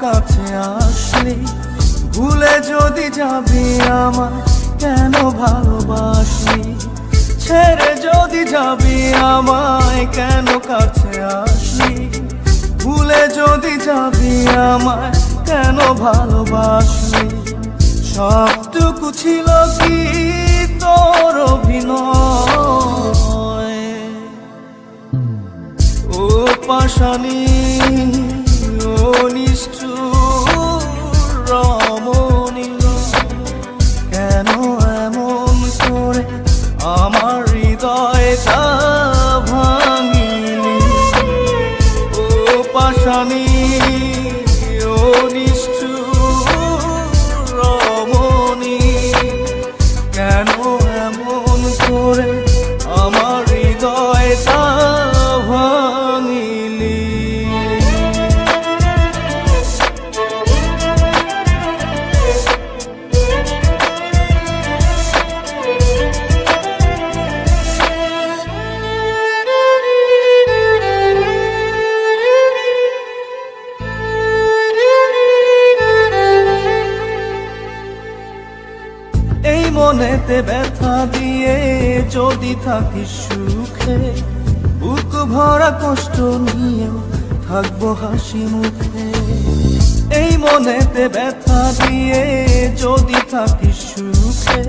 কাছে আসলি, ভুলে যদি যাবি আমায় কেন ভালোবাসলি, ছেড়ে যদি যাবি আমায় কেন কাছে আসলি, ভুলে যদি যাবি আমায় কেন ভালোবাসলি। সবটুকু ছিল কি তোর অভিনয়, ও পাশানি ও নিষ্ঠুর রমণী, কেন এমন করে আমার হৃদয়টা ভাঙিলি। ও পাশানি ও নিষ্ঠুর রমণী, কেন এমন করে আমার হৃদয়টা ভাঙিলি। এই মনেতে ব্যথা দিয়ে যদি থাকিস সুখে, বুক ভরা কষ্ট নিয়েও থাকবো হাসি মুখে। এই মনেতে ব্যথা দিয়ে যদি থাকিস সুখে,